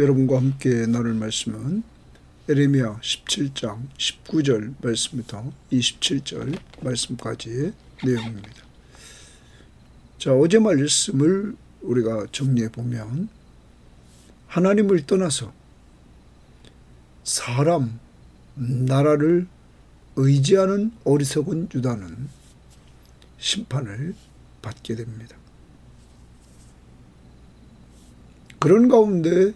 여러분과 함께 나눌 말씀은 에레미야 17장 19절 말씀부터 27절 말씀까지의 내용입니다. 자, 어제 말씀을 우리가 정리해 보면 하나님을 떠나서 사람, 나라를 의지하는 어리석은 유다는 심판을 받게 됩니다. 그런 가운데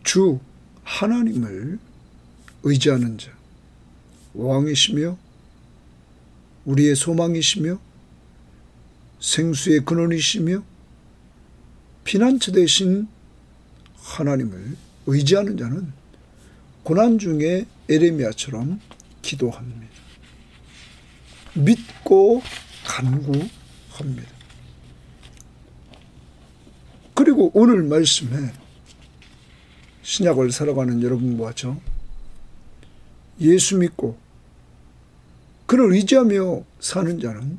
주 하나님을 의지하는 자, 왕이시며 우리의 소망이시며 생수의 근원이시며 피난처 되신 하나님을 의지하는 자는 고난 중에 에레미야처럼 기도합니다. 믿고 간구합니다. 그리고 오늘 말씀에 신약을 살아가는 여러분과 저 예수 믿고 그를 의지하며 사는 자는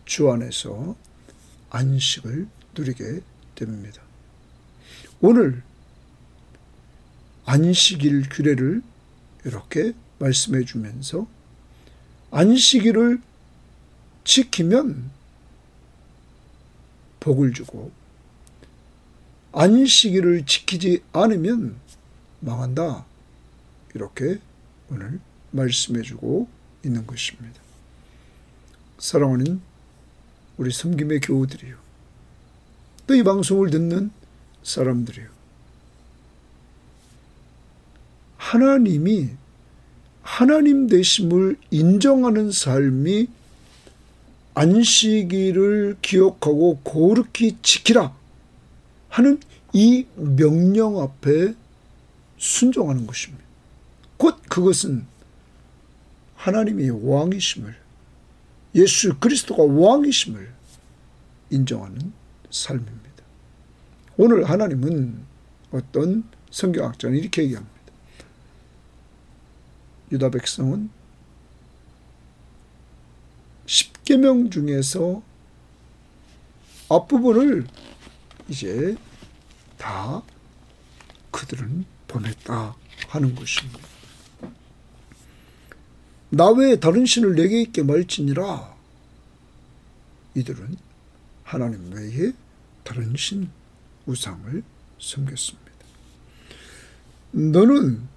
주 안에서 안식을 누리게 됩니다. 오늘 안식일 규례를 이렇게 말씀해 주면서 안식일을 지키면 복을 주고 안식일을 지키지 않으면 망한다. 이렇게 오늘 말씀해 주고 있는 것입니다. 사랑하는 우리 섬김의 교우들이요. 또 이 방송을 듣는 사람들이요. 하나님이 하나님 되심을 인정하는 삶이 안식일을 기억하고 거룩히 지키라 하는 이 명령 앞에 순종하는 것입니다. 곧 그것은 하나님이 왕이심을, 예수 그리스도가 왕이심을 인정하는 삶입니다. 오늘 하나님은 어떤 성경학자는 이렇게 얘기합니다. 유다 백성은 10계명 중에서 앞부분을 이제 다 그들은 범했다 하는 것입니다. 나 외에 다른 신을 내게 있게 말지니라. 이들은 하나님 외에 다른 신 우상을 섬겼습니다. 너는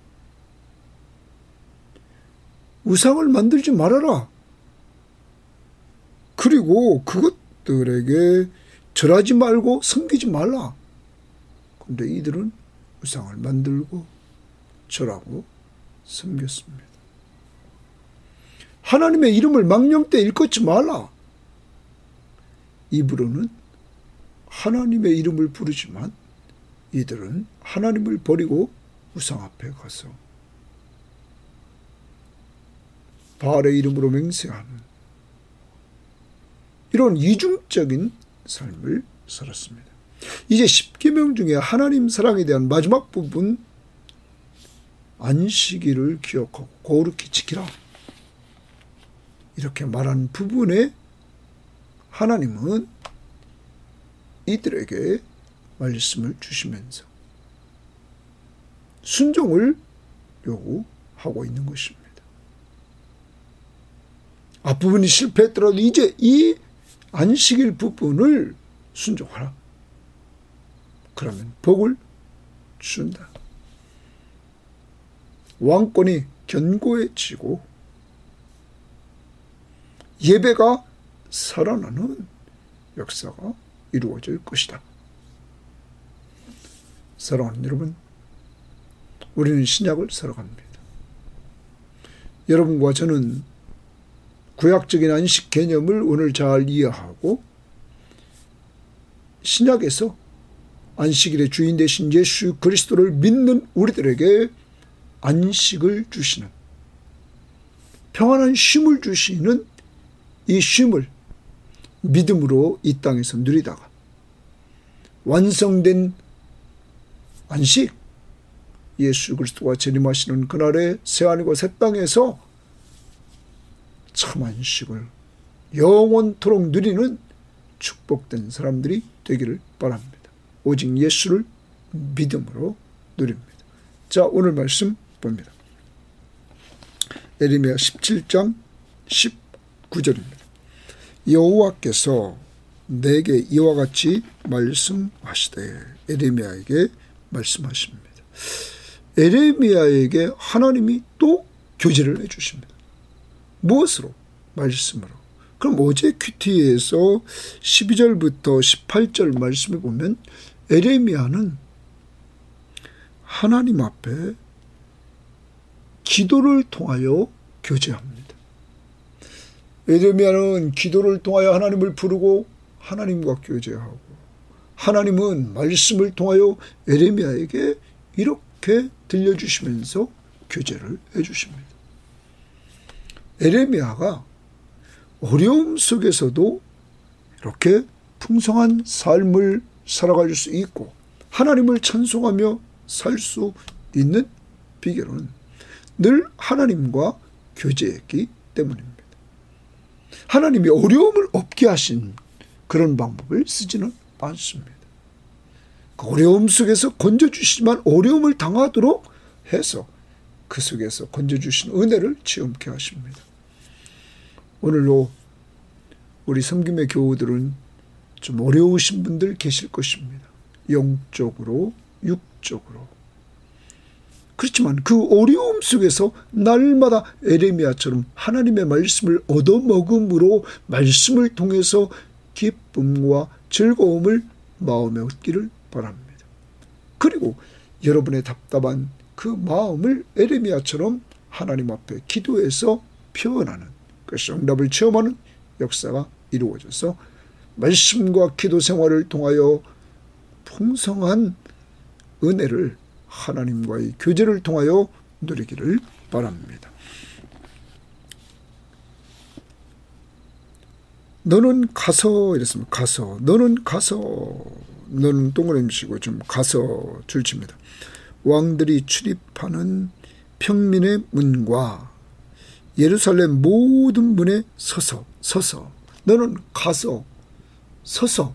우상을 만들지 말아라. 그리고 그것들에게 절하지 말고 섬기지 말라. 그런데 이들은 우상을 만들고 절하고 섬겼습니다. 하나님의 이름을 망령되이 일컫지 말라. 입으로는 하나님의 이름을 부르지만 이들은 하나님을 버리고 우상 앞에 가서 바알의 이름으로 맹세하는 이런 이중적인 삶을 살았습니다. 이제 10계명 중에 하나님 사랑에 대한 마지막 부분, 안식일을 기억하고 거룩히 지키라. 이렇게 말한 부분에 하나님은 이들에게 말씀을 주시면서 순종을 요구하고 있는 것입니다. 앞부분이 실패했더라도 이제 이 안식일 부분을 순종하라. 그러면 복을 준다. 왕권이 견고해지고 예배가 살아나는 역사가 이루어질 것이다. 사랑하는 여러분, 우리는 신약을 살아갑니다. 여러분과 저는 구약적인 안식 개념을 오늘 잘 이해하고 신약에서 안식일의 주인 되신 예수 그리스도를 믿는 우리들에게 안식을 주시는, 평안한 쉼을 주시는 이 쉼을 믿음으로 이 땅에서 누리다가 완성된 안식, 예수 그리스도가 재림하시는 그날의 새하늘과 새 땅에서 참 안식을 영원토록 누리는 축복된 사람들이 되기를 바랍니다. 오직 예수를 믿음으로 누립니다. 자, 오늘 말씀 봅니다. 예레미야 17장 19절입니다. 여호와께서 내게 이와 같이 말씀하시되, 예레미야에게 말씀하십니다. 예레미야에게 하나님이 또 교제를 해주십니다. 무엇으로? 말씀으로. 그럼 어제 큐티에서 12절부터 18절 말씀을 보면 예레미야는 하나님 앞에 기도를 통하여 교제합니다. 예레미야는 기도를 통하여 하나님을 부르고 하나님과 교제하고, 하나님은 말씀을 통하여 예레미야에게 이렇게 들려주시면서 교제를 해주십니다. 예레미야가 어려움 속에서도 이렇게 풍성한 삶을 살아갈 수 있고 하나님을 찬송하며 살 수 있는 비결은 늘 하나님과 교제했기 때문입니다. 하나님이 어려움을 없게 하신 그런 방법을 쓰지는 않습니다. 그 어려움 속에서 건져주시지만 어려움을 당하도록 해서 그 속에서 건져주신 은혜를 체험케 하십니다. 오늘도 우리 섬김의 교우들은 좀 어려우신 분들 계실 것입니다. 영적으로, 육적으로. 그렇지만 그 어려움 속에서 날마다 예레미야처럼 하나님의 말씀을 얻어먹음으로 말씀을 통해서 기쁨과 즐거움을 마음에 얻기를 바랍니다. 그리고 여러분의 답답한 그 마음을 예레미야처럼 하나님 앞에 기도해서 표현하는, 그래서 응답을 체험하는 역사가 이루어져서 말씀과 기도 생활을 통하여 풍성한 은혜를 하나님과의 교제를 통하여 누리기를 바랍니다. 너는 가서, 이랬습니다. 가서, 너는 가서, 너는 동그라미 치고 좀 가서 줄칩니다. 왕들이 출입하는 평민의 문과 예루살렘 모든 문에 서서 너는 가서 서서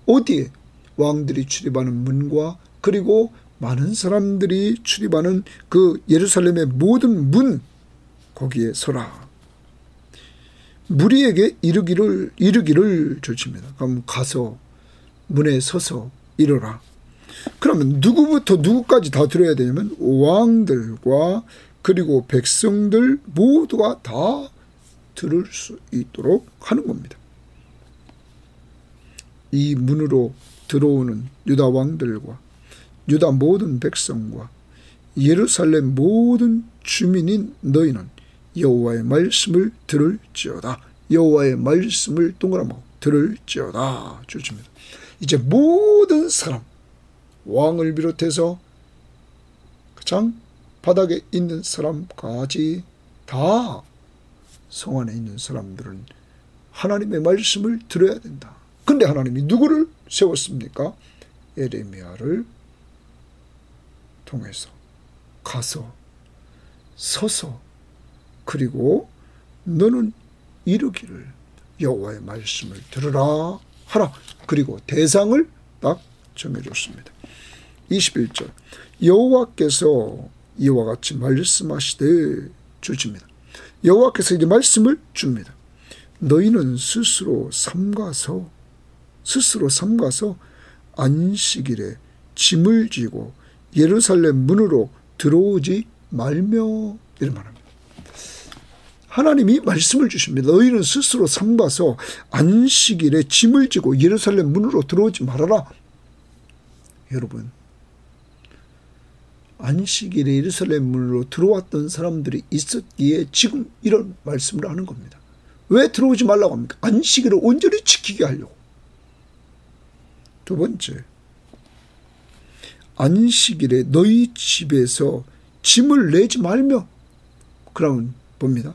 어디에? 왕들이 출입하는 문과 그리고 많은 사람들이 출입하는 그 예루살렘의 모든 문, 거기에 서라. 무리에게 이르기를 조칩니다. 그럼 가서 문에 서서 이르라. 그러면 누구부터 누구까지 다 들어야 되냐면 왕들과 그리고 백성들 모두가 다 들을 수 있도록 하는 겁니다. 이 문으로 들어오는 유다 왕들과 유다 모든 백성과 예루살렘 모든 주민인 너희는 여호와의 말씀을 들을지어다. 여호와의 말씀을 동그라미 들을지어다. 주십니다. 이제 모든 사람, 왕을 비롯해서 가장 바닥에 있는 사람까지 다 성 안에 있는 사람들은 하나님의 말씀을 들어야 된다. 근데 하나님이 누구를 세웠습니까? 예레미야를 통해서 가서 서서 그리고 너는 이르기를 여호와의 말씀을 들으라 하라. 그리고 대상을 딱 정해줬습니다. 21절 여호와께서 이와 같이 말씀하시되 주십니다. 여호와께서 이제 말씀을 줍니다. 너희는 스스로 삼가서 안식일에 짐을 지고 예루살렘 문으로 들어오지 말며 이런 말합니다. 하나님이 말씀을 주십니다. 너희는 스스로 삼가서 안식일에 짐을 지고 예루살렘 문으로 들어오지 말아라. 여러분, 안식일에 예루살렘 문으로 들어왔던 사람들이 있었기에 지금 이런 말씀을 하는 겁니다. 왜 들어오지 말라고 합니까? 안식일을 온전히 지키게 하려고. 두 번째, 안식일에 너희 집에서 짐을 내지 말며, 그러면 봅니다.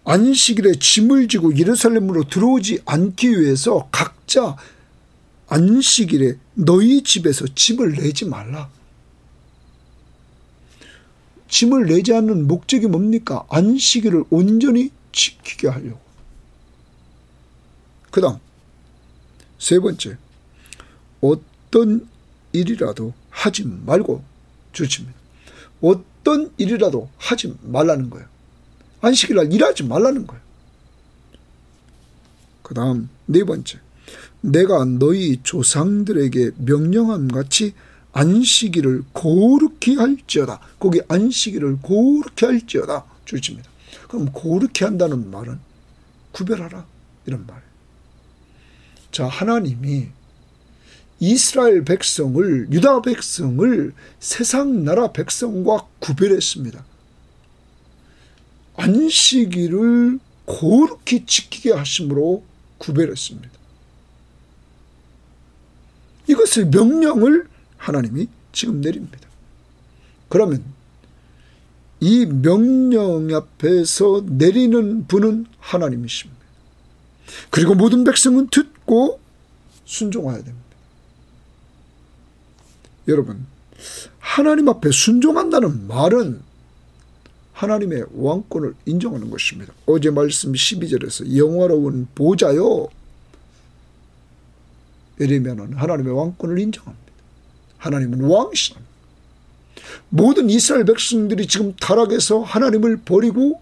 안식일에 짐을 지고 예루살렘으로 들어오지 않기 위해서 각자 안식일에 너희 집에서 짐을 내지 말라. 짐을 내지 않는 목적이 뭡니까? 안식일을 온전히 지키게 하려고. 그 다음 세 번째, 어떤 일이라도 하지 말고 주십니다. 어떤 일이라도 하지 말라는 거예요. 안식일날 일하지 말라는 거예요. 그 다음 네 번째, 내가 너희 조상들에게 명령함 같이 안식일을 거룩히 할지어다. 거기 안식일을 거룩히 할지어다 주십니다. 그럼 거룩히 한다는 말은 구별하라 이런 말이에요. 자, 하나님이 이스라엘 백성을, 유다 백성을 세상 나라 백성과 구별했습니다. 안식일을 거룩히 지키게 하심으로 구별했습니다. 이것을 명령을 하나님이 지금 내립니다. 그러면 이 명령 앞에서 내리는 분은 하나님이십니다. 그리고 모든 백성은 듣고 순종해야 됩니다. 여러분, 하나님 앞에 순종한다는 말은 하나님의 왕권을 인정하는 것입니다. 어제 말씀 12절에서 영화로운 보좌요, 예레미야는 하나님의 왕권을 인정합니다. 하나님은 왕이십니다. 모든 이스라엘 백성들이 지금 타락해서 하나님을 버리고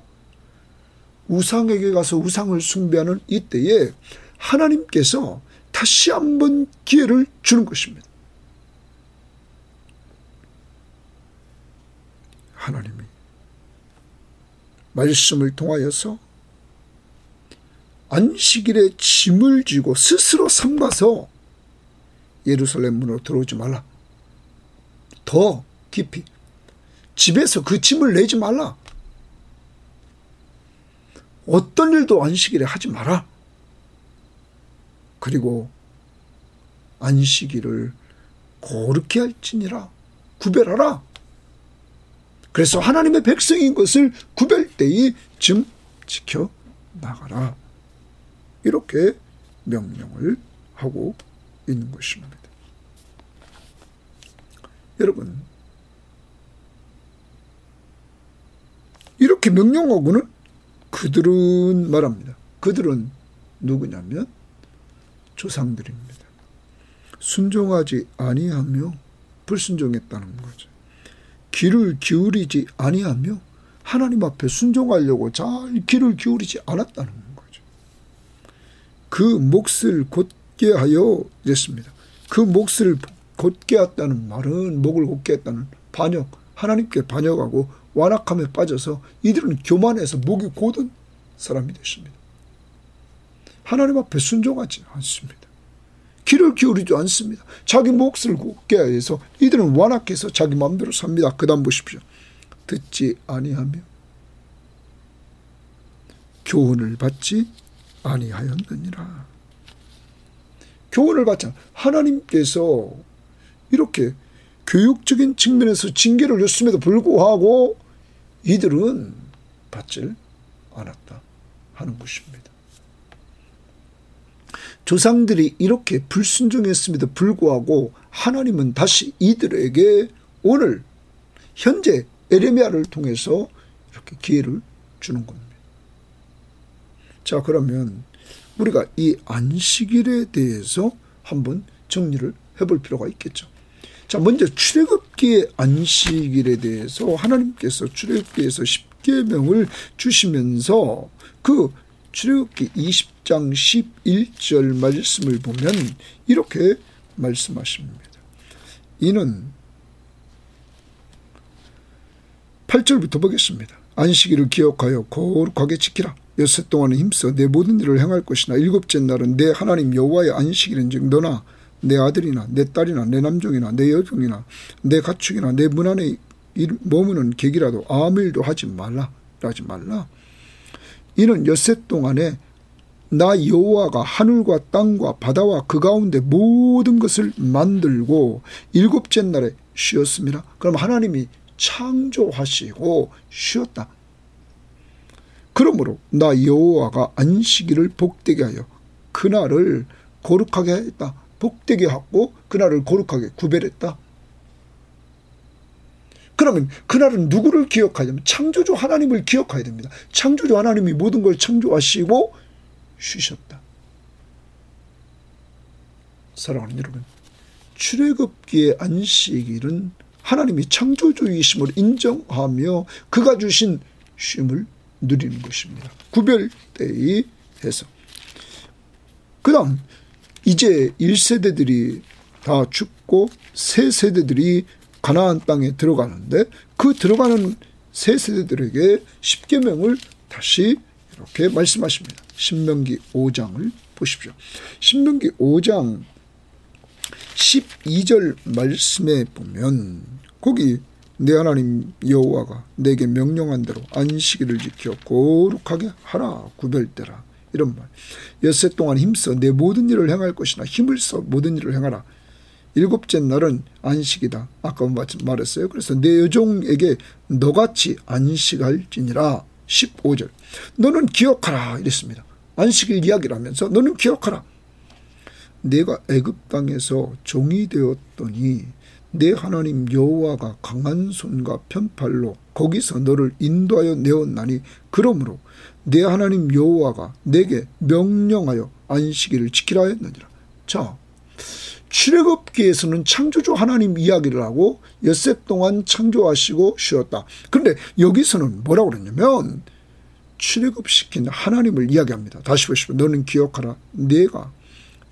우상에게 가서 우상을 숭배하는 이때에 하나님께서 다시 한번 기회를 주는 것입니다. 하나님이 말씀을 통하여서 안식일에 짐을 지고 스스로 삼가서 예루살렘 문으로 들어오지 말라. 더 깊이 집에서 그 짐을 내지 말라. 어떤 일도 안식일에 하지 마라. 그리고 안식일을 거룩히 할지니라. 구별하라. 그래서 하나님의 백성인 것을 구별되이 좀 지켜 나가라. 이렇게 명령을 하고 있는 것입니다. 여러분, 이렇게 명령하고는 그들은 말합니다. 그들은 누구냐면 조상들입니다. 순종하지 아니하며 불순종했다는 거죠. 귀를 기울이지 아니하며 하나님 앞에 순종하려고 잘 귀를 기울이지 않았다는 거죠. 그 몫을 곧게 하여 이랬습니다. 그 몫을 곧게 했다는 말은 목을 곧게 했다는 반역, 하나님께 반역하고 완악함에 빠져서 이들은 교만해서 목이 곧은 사람이 됐습니다. 하나님 앞에 순종하지 않습니다. 귀를 기울이지 않습니다. 자기 몫을 곧게 해서 이들은 완악해서 자기 마음대로 삽니다. 그 다음 보십시오. 듣지 아니하며 교훈을 받지 아니하였느니라. 교훈을 받지 않, 하나님께서 이렇게 교육적인 측면에서 징계를 줬음에도 불구하고 이들은 받지 않았다 하는 것입니다. 조상들이 이렇게 불순종했음에도 불구하고 하나님은 다시 이들에게 오늘 현재 예레미야를 통해서 이렇게 기회를 주는 겁니다. 자, 그러면 우리가 이 안식일에 대해서 한번 정리를 해볼 필요가 있겠죠. 자, 먼저 출애굽기의 안식일에 대해서 하나님께서 출애굽기에서 10계명을 주시면서 그 출애굽기 20장 11절 말씀을 보면 이렇게 말씀하십니다. 이는 8절부터 보겠습니다. 안식일을 기억하여 거룩하게 지키라. 엿새 동안은 힘써 내 모든 일을 행할 것이나 일곱째 날은 내 하나님 여호와의 안식일인즉 너나 내 아들이나 내 딸이나 내 남종이나 내 여종이나 내 가축이나 내 문 안에 머무는 객이라도 아무 일도 하지 말라. 이는 엿새 동안에 나 여호와가 하늘과 땅과 바다와 그 가운데 모든 것을 만들고 일곱째 날에 쉬었습니다. 그럼 하나님이 창조하시고 쉬었다. 그러므로 나 여호와가 안식일을 복되게 하여 그날을 거룩하게 했다. 복되게 하고 그날을 거룩하게 구별했다. 그러면 그날은 누구를 기억하냐면 창조주 하나님을 기억해야 됩니다. 창조주 하나님이 모든 걸 창조하시고 쉬셨다. 사랑하는 여러분, 출애굽기의 안식일은 하나님이 창조주이심을 인정하며 그가 주신 쉼을 누리는 것입니다. 구별되이 해서. 그 다음 이제 1세대들이 다 죽고 새 세대들이 가나안 땅에 들어가는데 그 들어가는 새 세대들에게 십계명을 다시 이렇게 말씀하십니다. 신명기 5장을 보십시오. 신명기 5장 12절 말씀에 보면 거기 내 하나님 여호와가 내게 명령한 대로 안식일을 지켜 거룩하게 하라 구별되라 이런 말. 엿새 동안 힘써 내 모든 일을 행할 것이나 힘을 써 모든 일을 행하라. 일곱째 날은 안식이다. 아까 말했어요. 그래서 내 여종에게 너같이 안식할지니라. 15절 너는 기억하라 이랬습니다. 안식일 이야기를 하면서 너는 기억하라. 내가 애굽 땅에서 종이 되었더니 내 하나님 여호와가 강한 손과 편팔로 거기서 너를 인도하여 내었나니 그러므로 내 하나님 여호와가 내게 명령하여 안식일을 지키라 했느니라. 자, 출애굽기에서는 창조주 하나님 이야기를 하고 엿새 동안 창조하시고 쉬었다. 그런데 여기서는 뭐라고 그랬냐면 출애굽시킨 하나님을 이야기합니다. 다시 보십시오. 너는 기억하라. 내가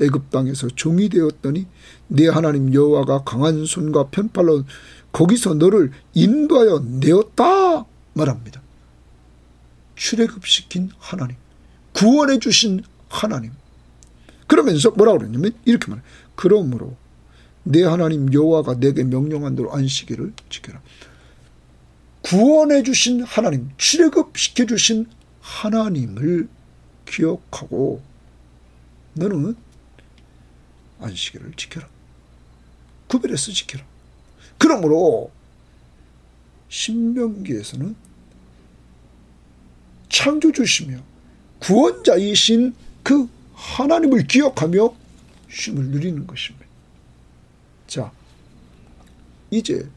애굽 땅에서 종이 되었더니 내 하나님 여호와가 강한 손과 편팔로 거기서 너를 인도하여 내었다 말합니다. 출애굽시킨 하나님, 구원해 주신 하나님. 그러면서 뭐라고 그러냐면 이렇게 말해요. 그러므로 내 하나님 여호와가 내게 명령한 대로 안식일을 지켜라. 구원해 주신 하나님, 출애굽시켜 주신 하나님을 기억하고 너는 안식일을 지켜라. 구별해서 지켜라. 그러므로 신명기에서는 창조주시며 구원자이신 그 하나님을 기억하며 쉼을 누리는 것입니다. 자, 이제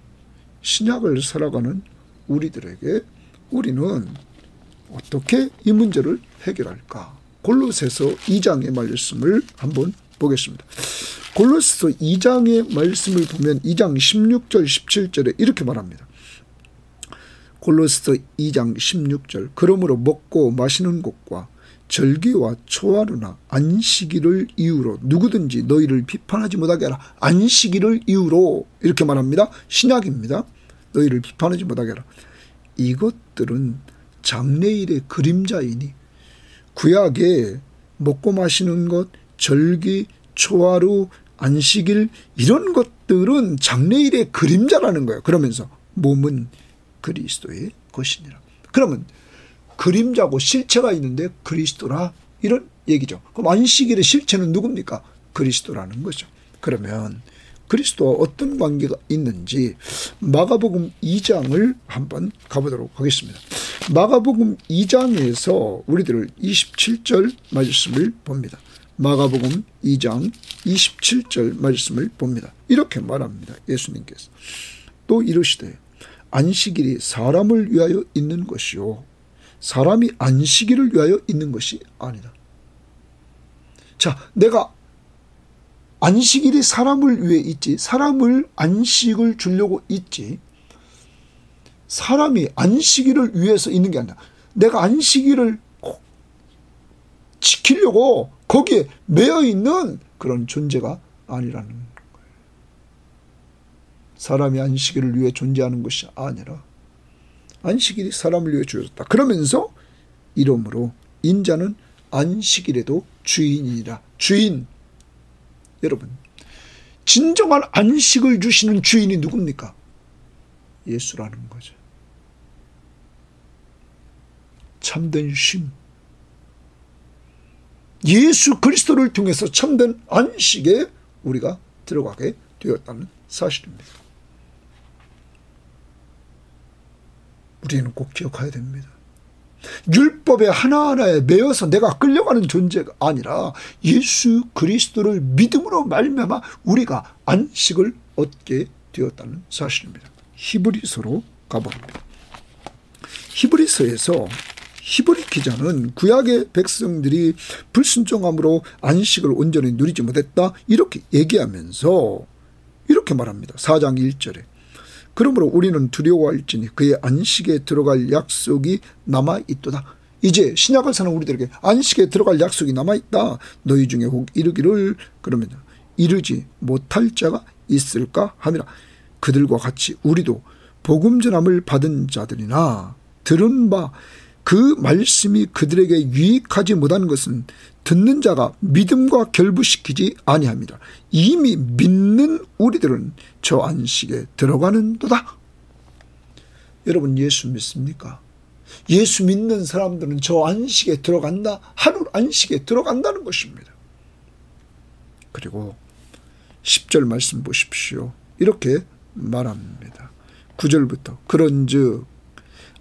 신약을 살아가는 우리들에게 우리는 어떻게 이 문제를 해결할까? 골로새서 2장의 말씀을 한번 보겠습니다. 골로새서 2장의 말씀을 보면 2장 16절 17절에 이렇게 말합니다. 골로새서 2장 16절 그러므로 먹고 마시는 것과 절기와 초하루나 안식일을 이유로 누구든지 너희를 비판하지 못하게 하라. 안식일을 이유로 이렇게 말합니다. 신약입니다. 너희를 비판하지 못하게 하라. 이것들은 장래일의 그림자이니 구약에 먹고 마시는 것, 절기, 초하루, 안식일 이런 것들은 장래일의 그림자라는 거예요. 그러면서 몸은 그리스도의 것이니라. 그러면 그림자고 실체가 있는데 그리스도라 이런 얘기죠. 그럼 안식일의 실체는 누굽니까? 그리스도라는 거죠. 그러면 그리스도와 어떤 관계가 있는지 마가복음 2장을 한번 가보도록 하겠습니다. 마가복음 2장에서 우리들 27절 말씀을 봅니다. 마가복음 2장 27절 말씀을 봅니다. 이렇게 말합니다. 예수님께서 또 이르시되 안식일이 사람을 위하여 있는 것이요 사람이 안식일을 위하여 있는 것이 아니다. 자, 내가 안식일이 사람을 위해 있지 사람을 안식을 주려고 있지 사람이 안식일을 위해서 있는 게 아니라 내가 안식일을 지키려고 거기에 매여 있는 그런 존재가 아니라는 거예요. 사람이 안식일을 위해 존재하는 것이 아니라 안식일이 사람을 위해 주어졌다. 그러면서 이러므로 인자는 안식일에도 주인이라. 주인. 여러분, 진정한 안식을 주시는 주인이 누굽니까? 예수라는 거죠. 참된 쉼. 예수 그리스도를 통해서 참된 안식에 우리가 들어가게 되었다는 사실입니다. 우리는 꼭 기억해야 됩니다. 율법의 하나하나에 매여서 내가 끌려가는 존재가 아니라 예수 그리스도를 믿음으로 말미암아 우리가 안식을 얻게 되었다는 사실입니다. 히브리서로 가봅니다. 히브리서에서 히브리 기자는 구약의 백성들이 불순종함으로 안식을 온전히 누리지 못했다 이렇게 얘기하면서 이렇게 말합니다. 4장 1절에 그러므로 우리는 두려워할지니 그의 안식에 들어갈 약속이 남아있도다. 이제 신약을 사는 우리들에게 안식에 들어갈 약속이 남아있다. 너희 중에 혹 이르기를 그러면 이르지 못할 자가 있을까 함이라. 그들과 같이 우리도 복음 전함을 받은 자들이나 들은 바 그 말씀이 그들에게 유익하지 못한 것은 듣는 자가 믿음과 결부시키지 아니합니다. 이미 믿는 우리들은 저 안식에 들어가는도다. 여러분 예수 믿습니까? 예수 믿는 사람들은 저 안식에 들어간다. 하늘 안식에 들어간다는 것입니다. 그리고 10절 말씀 보십시오. 이렇게 말합니다. 9절부터 그런즉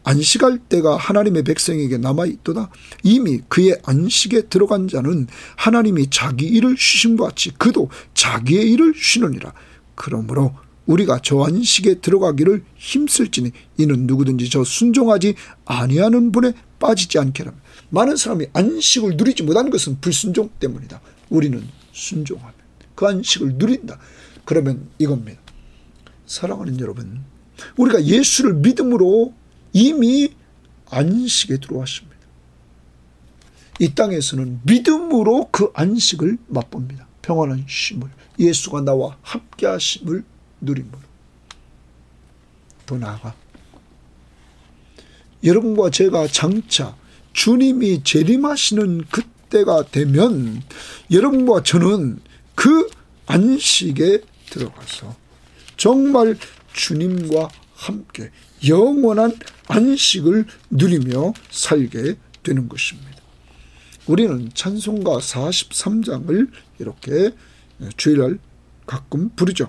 안식할 때가 하나님의 백성에게 남아있도다. 이미 그의 안식에 들어간 자는 하나님이 자기 일을 쉬신 것 같이 그도 자기의 일을 쉬느니라. 그러므로 우리가 저 안식에 들어가기를 힘쓸지니 이는 누구든지 저 순종하지 아니하는 분에 빠지지 않게 하라. 많은 사람이 안식을 누리지 못하는 것은 불순종 때문이다. 우리는 순종하면 그 안식을 누린다. 그러면 이겁니다. 사랑하는 여러분, 우리가 예수를 믿음으로 이미 안식에 들어왔습니다. 이 땅에서는 믿음으로 그 안식을 맛봅니다. 평안한 쉼을, 예수가 나와 함께 하심을 누림으로. 더 나아가 여러분과 제가 장차 주님이 재림하시는 그때가 되면 여러분과 저는 그 안식에 들어가서 정말 주님과 함께 영원한 안식을 누리며 살게 되는 것입니다. 우리는 찬송가 43장을 이렇게 주일날 가끔 부르죠.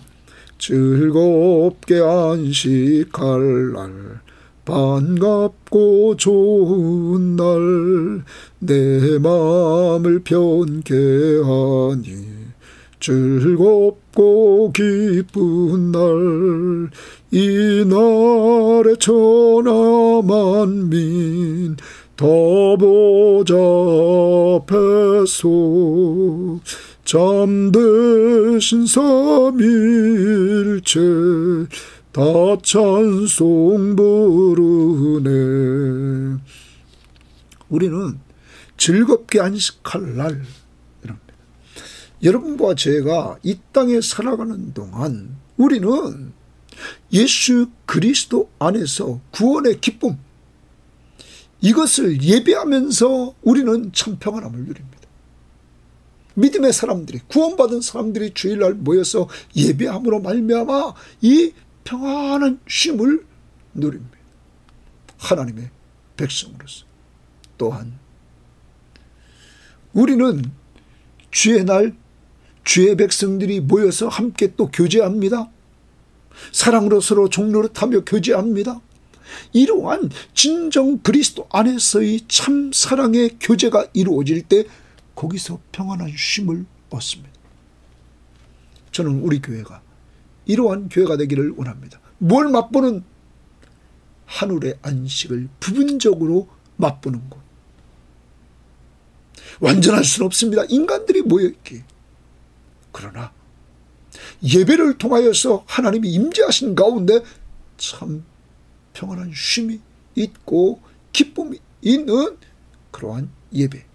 즐겁게 안식할 날, 반갑고 좋은 날, 내 마음을 편케 하니 즐겁고 기쁜 날, 이 날에 천하 만민 다 보잡해서 잠드신 삼일체 다 찬송 부르네. 우리는 즐겁게 안식할 날 이럽니다. 여러분과 제가 이 땅에 살아가는 동안 우리는 예수 그리스도 안에서 구원의 기쁨, 이것을 예배하면서 우리는 참 평안함을 누립니다. 믿음의 사람들이, 구원받은 사람들이 주일날 모여서 예배함으로 말미암아 이 평안한 쉼을 누립니다. 하나님의 백성으로서. 또한 우리는 주의 날, 주의 백성들이 모여서 함께 또 교제합니다. 사랑으로 서로 종노릇하며 교제합니다. 이러한 진정 그리스도 안에서의 참 사랑의 교제가 이루어질 때 거기서 평안한 쉼을 얻습니다. 저는 우리 교회가 이러한 교회가 되기를 원합니다. 뭘 맛보는? 하늘의 안식을 부분적으로 맛보는 것. 완전할 수는 없습니다. 인간들이 모여있기에. 그러나 예배를 통하여서 하나님이 임재하신 가운데 참 평안한 쉼이 있고 기쁨이 있는 그러한 예배.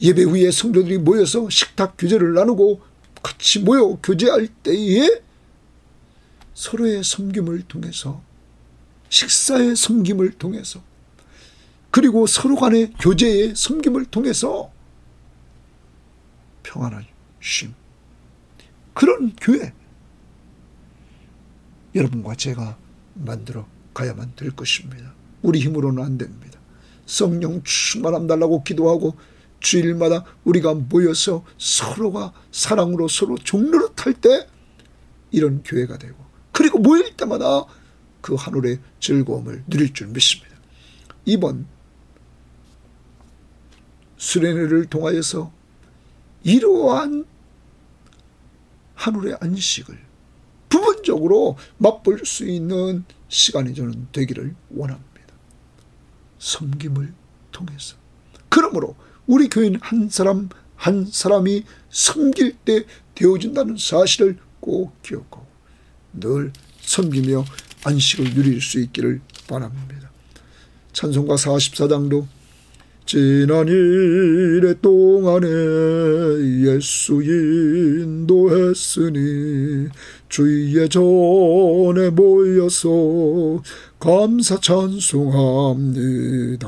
예배 후에 성도들이 모여서 식탁 교제를 나누고 같이 모여 교제할 때에 서로의 섬김을 통해서, 식사의 섬김을 통해서, 그리고 서로 간의 교제의 섬김을 통해서 평안한 쉼, 그런 교회 여러분과 제가 만들어 가야만 될 것입니다. 우리 힘으로는 안 됩니다. 성령 충만함 달라고 기도하고 주일마다 우리가 모여서 서로가 사랑으로 서로 종노릇할 때 이런 교회가 되고, 그리고 모일 때마다 그 하늘의 즐거움을 누릴 줄 믿습니다. 이번 수련회를 통하여서 이러한 하늘의 안식을 부분적으로 맛볼 수 있는 시간이 저는 되기를 원합니다. 섬김을 통해서. 그러므로 우리 교인 한 사람 한 사람이 섬길 때 되어진다는 사실을 꼭 기억하고, 늘 섬기며 안식을 누릴 수 있기를 바랍니다. 찬송가 44장도 지난 이래 동안에 예수 인도했으니 주의 전에 모여서 감사 찬송합니다.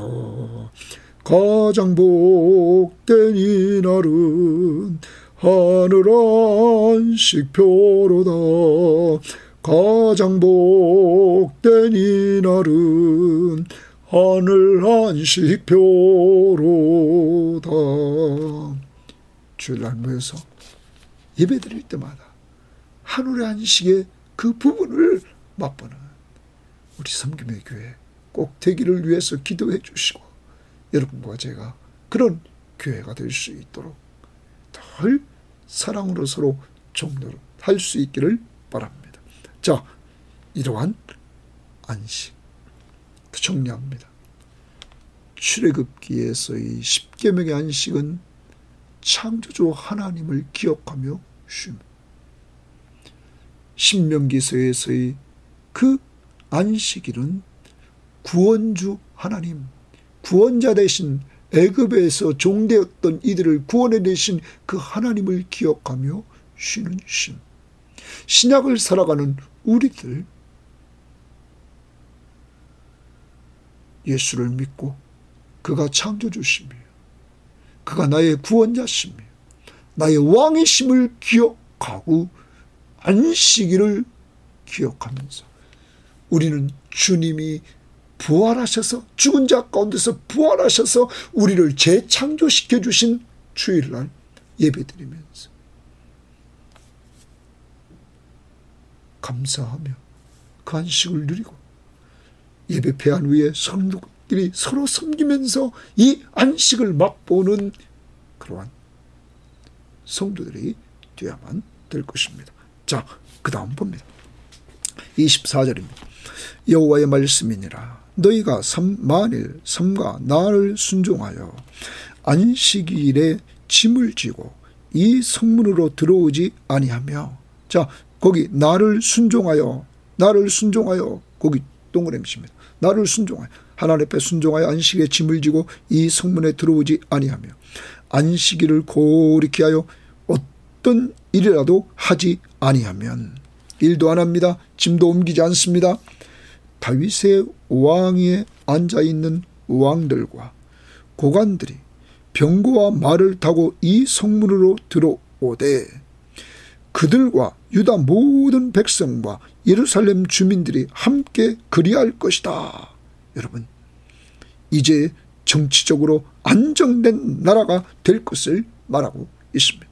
가장 복된 이날은 하늘 안식표로다. 가장 복된 이날은 하늘 안식표로다. 주일날 모여서 예배드릴 때마다 하늘의 안식의 그 부분을 맛보는 우리 섬김의 교회 꼭 되기를 위해서 기도해 주시고, 여러분과 제가 그런 교회가 될 수 있도록 덜 사랑으로 서로 종노릇할 수 있기를 바랍니다. 자, 이러한 안식 정리합니다. 출애굽기에서의 10계명의 안식은 창조주 하나님을 기억하며 쉼. 신명기서에서의 그 안식일은 구원주 하나님, 구원자 대신 애굽에서 종되었던 이들을 구원해 내신 그 하나님을 기억하며 쉬는 쉼. 신약을 살아가는 우리들, 예수를 믿고 그가 창조주시며 그가 나의 구원자시며 나의 왕이심을 기억하고 안식일을 기억하면서 우리는 주님이 부활하셔서 죽은 자 가운데서 부활하셔서 우리를 재창조시켜 주신 주일날 예배드리면서 감사하며 그 안식을 누리고 예배 폐한 후에 성도끼리 서로 섬기면서 이 안식을 맛보는 그러한 성도들이 되어야만 될 것입니다. 자, 그 다음 봅니다. 24절입니다. 여호와의 말씀이니라. 너희가 만일 삼가 나를 순종하여 안식일에 짐을 지고 이 성문으로 들어오지 아니하며, 자, 거기 나를 순종하여 거기 동그라미 칩니다. 나를 순종하여, 하나님 앞에 순종하여 안식에 짐을 지고 이 성문에 들어오지 아니하며 안식일을 고르게 하여 어떤 일이라도 하지 아니하면, 일도 안 합니다. 짐도 옮기지 않습니다. 다윗의 왕위에 앉아있는 왕들과 고관들이 병거와 말을 타고 이 성문으로 들어오되 그들과 유다 모든 백성과 예루살렘 주민들이 함께 그리할 것이다. 여러분, 이제 정치적으로 안정된 나라가 될 것을 말하고 있습니다.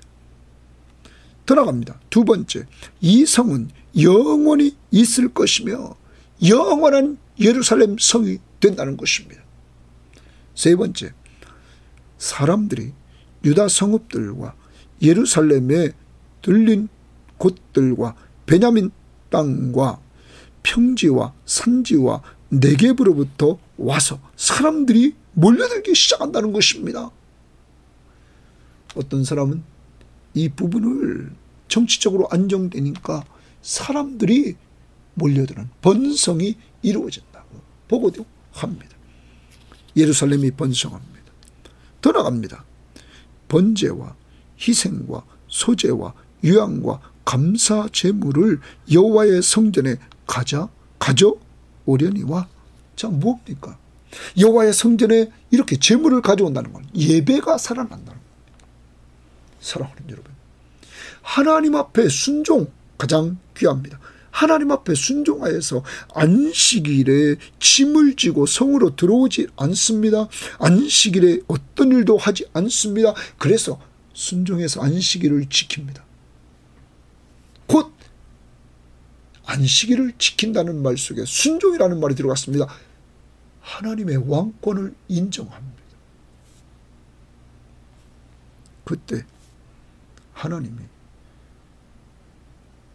더 나갑니다. 두 번째, 이 성은 영원히 있을 것이며 영원한 예루살렘 성이 된다는 것입니다. 세 번째, 사람들이 유다 성읍들과 예루살렘에 들린 곳들과 베냐민 땅과 평지와 산지와 네겝으로부터 와서 사람들이 몰려들기 시작한다는 것입니다. 어떤 사람은 이 부분을 정치적으로 안정되니까 사람들이 몰려드는 번성이 이루어진다고 보고도 합니다. 예루살렘이 번성합니다. 더 나갑니다. 번제와 희생과 소제와 유향과 감사 제물을 여호와의 성전에 가져오려니와, 자, 뭡니까? 여호와의 성전에 이렇게 제물을 가져온다는 건 예배가 살아난다는 겁니다. 사랑하는 여러분, 하나님 앞에 순종 가장 귀합니다. 하나님 앞에 순종하여서 안식일에 짐을 지고 성으로 들어오지 않습니다. 안식일에 어떤 일도 하지 않습니다. 그래서 순종해서 안식일을 지킵니다. 곧 안식일을 지킨다는 말 속에 순종이라는 말이 들어갔습니다. 하나님의 왕권을 인정합니다. 그때 하나님이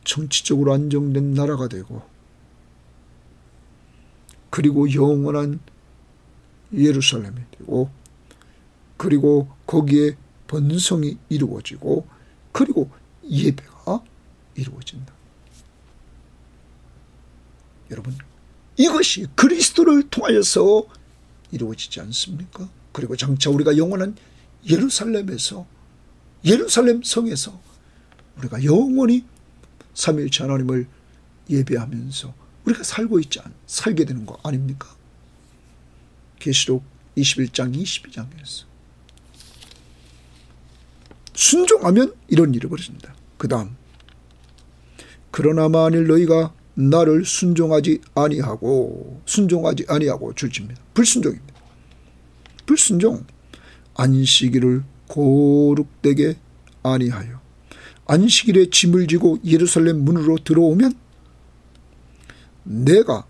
정치적으로 안정된 나라가 되고, 그리고 영원한 예루살렘이 되고, 그리고 거기에 번성이 이루어지고, 그리고 예배가 이루어진다. 여러분, 이것이 그리스도를 통하여서 이루어지지 않습니까? 그리고 장차 우리가 영원한 예루살렘에서, 예루살렘 성에서 우리가 영원히 삼위일체 하나님을 예배하면서 우리가 살게 되는 거 아닙니까? 계시록 21장 22장에서 순종하면 이런 일이 벌어집니다. 그 다음, 그러나 만일 너희가 나를 순종하지 아니하고 줄집니다. 불순종입니다. 불순종. 안식일을 거룩되게 아니하여 안식일에 짐을 지고 예루살렘 문으로 들어오면 내가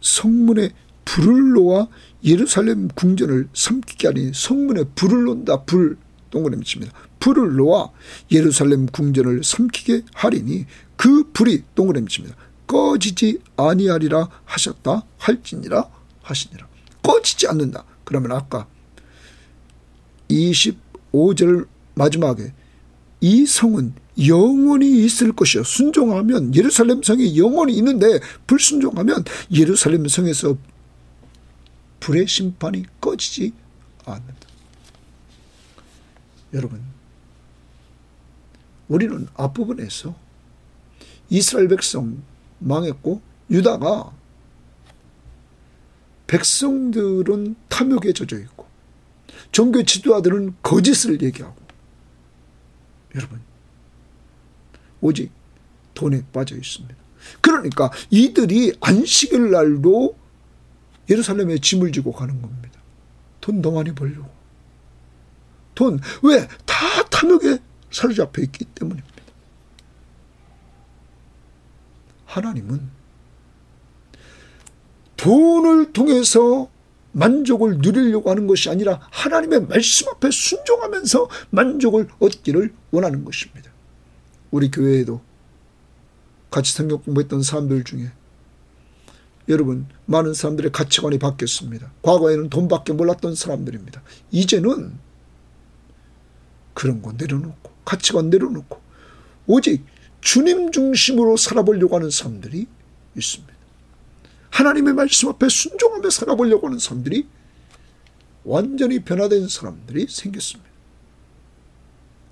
성문에 불을 놓아 예루살렘 궁전을 삼키게 하니, 성문에 불을 놓는다. 불 동그라미 칩니다. 불을 놓아 예루살렘 궁전을 삼키게 하리니 그 불이 동그라미 칩니다. 꺼지지 아니하리라 하셨다. 할지니라 하시니라. 꺼지지 않는다. 그러면 아까 25절 마지막에 이 성은 영원히 있을 것이요. 순종하면 예루살렘 성이 영원히 있는데 불순종하면 예루살렘 성에서 불의 심판이 꺼지지 않는다. 여러분, 우리는 앞부분에서 이스라엘 백성 망했고 유다가 백성들은 탐욕에 젖어 있고 종교 지도자들은 거짓을 얘기하고, 여러분, 오직 돈에 빠져 있습니다. 그러니까 이들이 안식일 날도 예루살렘에 짐을 지고 가는 겁니다. 돈 더 많이 벌려고. 돈, 왜? 다 탐욕에 사로잡혀 있기 때문입니다. 하나님은 돈을 통해서 만족을 누리려고 하는 것이 아니라 하나님의 말씀 앞에 순종하면서 만족을 얻기를 원하는 것입니다. 우리 교회에도 같이 성경 공부했던 사람들 중에 여러분, 많은 사람들의 가치관이 바뀌었습니다. 과거에는 돈밖에 몰랐던 사람들입니다. 이제는 그런 거 내려놓고, 가치관 내려놓고 오직 주님 중심으로 살아보려고 하는 사람들이 있습니다. 하나님의 말씀 앞에 순종하며 살아보려고 하는 사람들이, 완전히 변화된 사람들이 생겼습니다.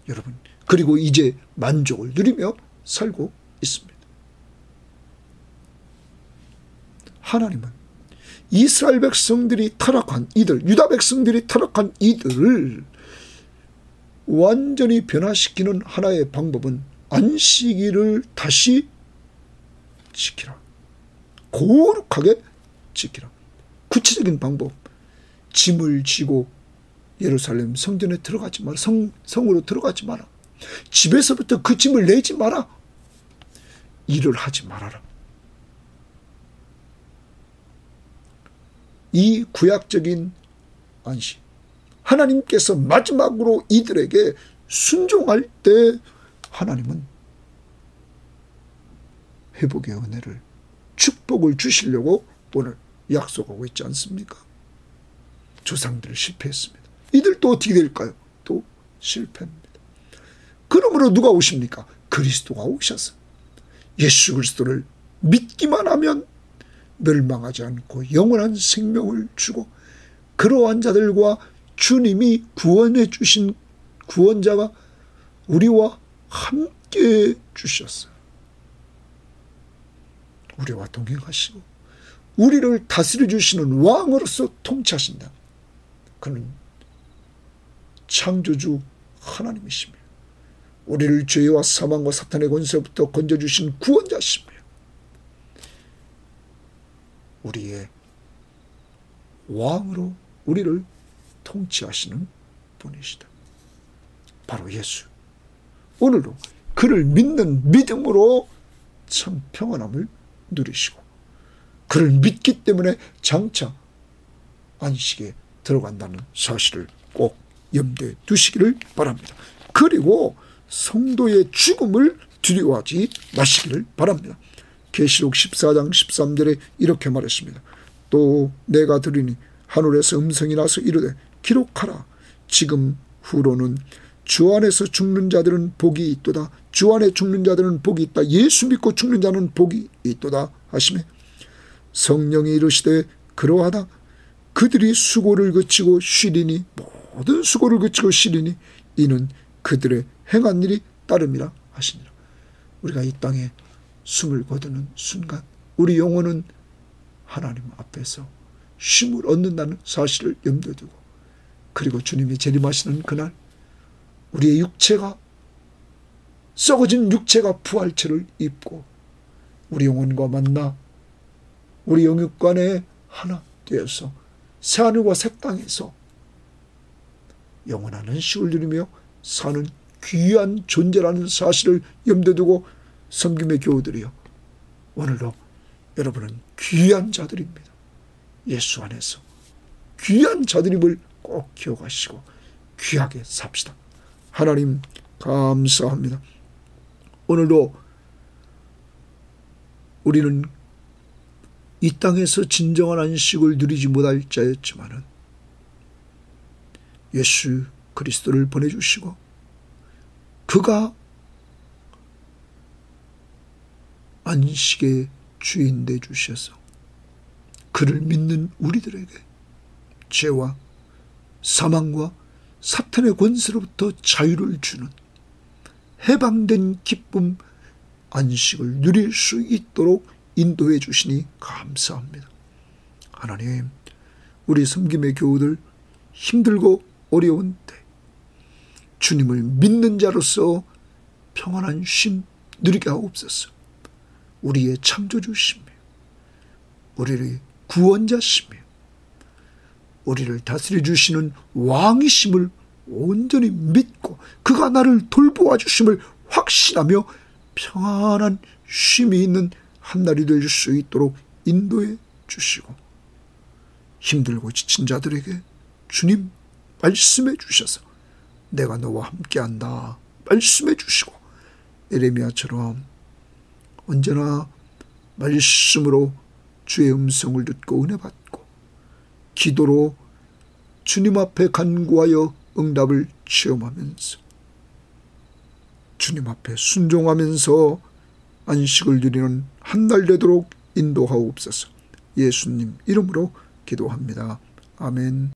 여러분, 그리고 이제 만족을 누리며 살고 있습니다. 하나님은 이스라엘 백성들이 타락한 이들, 유다 백성들이 타락한 이들을 완전히 변화시키는 하나의 방법은 안식일을 다시 지키라. 거룩하게 지키라. 구체적인 방법, 짐을 지고 예루살렘 성전에 들어가지 마라. 성으로 들어가지 마라. 집에서부터 그 짐을 내지 마라. 일을 하지 말아라. 이 구약적인 안식, 하나님께서 마지막으로 이들에게 순종할 때 하나님은 회복의 은혜를, 축복을 주시려고 오늘 약속하고 있지 않습니까? 조상들 실패했습니다. 이들도 어떻게 될까요? 또 실패합니다. 그러므로 누가 오십니까? 그리스도가 오셔서 예수 그리스도를 믿기만 하면 멸망하지 않고 영원한 생명을 주고, 그러한 자들과 주님이 구원해 주신 구원자가 우리와 함께 주셨어요. 우리와 동행하시고 우리를 다스려 주시는 왕으로서 통치하신다. 그는 창조주 하나님이십니다. 우리를 죄와 사망과 사탄의 권세로부터 건져주신 구원자십니다. 우리의 왕으로 우리를 통치하시는 분이시다. 바로 예수. 오늘도 그를 믿는 믿음으로 참 평안함을 누리시고, 그를 믿기 때문에 장차 안식에 들어간다는 사실을 꼭 염두에 두시기를 바랍니다. 그리고 성도의 죽음을 두려워하지 마시기를 바랍니다. 계시록 14장 13절에 이렇게 말했습니다. 또 내가 들으니 하늘에서 음성이 나서 이르되 기록하라. 지금 후로는 주 안에서 죽는 자들은 복이 있도다. 주 안에 죽는 자들은 복이 있다. 예수 믿고 죽는 자는 복이 있도다 하시매 성령이 이르시되 그러하다 그들이 수고를 그치고 쉬리니 모든 수고를 그치고 쉬리니 이는 그들의 행한 일이 따름이라 하시니라. 우리가 이 땅에 숨을 거두는 순간 우리 영혼은 하나님 앞에서 쉼을 얻는다는 사실을 염두에 두고, 그리고 주님이 재림하시는 그날 우리의 육체가, 썩어진 육체가 부활체를 입고 우리 영혼과 만나 우리 영육간에 하나 되어서 새하늘과 새 땅에서 영원한 안식을 누리며 사는 귀한 존재라는 사실을 염두에 두고 섬김의 교우들이여, 오늘도 여러분은 귀한 자들입니다. 예수 안에서 귀한 자들임을 꼭 기억하시고 귀하게 삽시다. 하나님 감사합니다. 오늘도 우리는 이 땅에서 진정한 안식을 누리지 못할 자였지만은 예수 그리스도를 보내주시고 그가 안식의 주인 되 주셔서 그를 믿는 우리들에게 죄와 사망과 사탄의 권세로부터 자유를 주는 해방된 기쁨, 안식을 누릴 수 있도록 인도해 주시니 감사합니다. 하나님, 우리 섬김의 교우들 힘들고 어려운 때 주님을 믿는 자로서 평안한 쉼 누리게 하옵소서. 우리의 창조주시며 우리의 구원자시며 우리를 다스려 주시는 왕이심을 온전히 믿고 그가 나를 돌보아 주심을 확신하며 평안한 쉼이 있는 한날이 될 수 있도록 인도해 주시고, 힘들고 지친 자들에게 주님 말씀해 주셔서 내가 너와 함께한다 말씀해 주시고, 예레미야처럼 언제나 말씀으로 주의 음성을 듣고 은혜 받고 기도로 주님 앞에 간구하여 응답을 체험하면서 주님 앞에 순종하면서 안식을 누리는 한날 되도록 인도하옵소서. 예수님 이름으로 기도합니다. 아멘.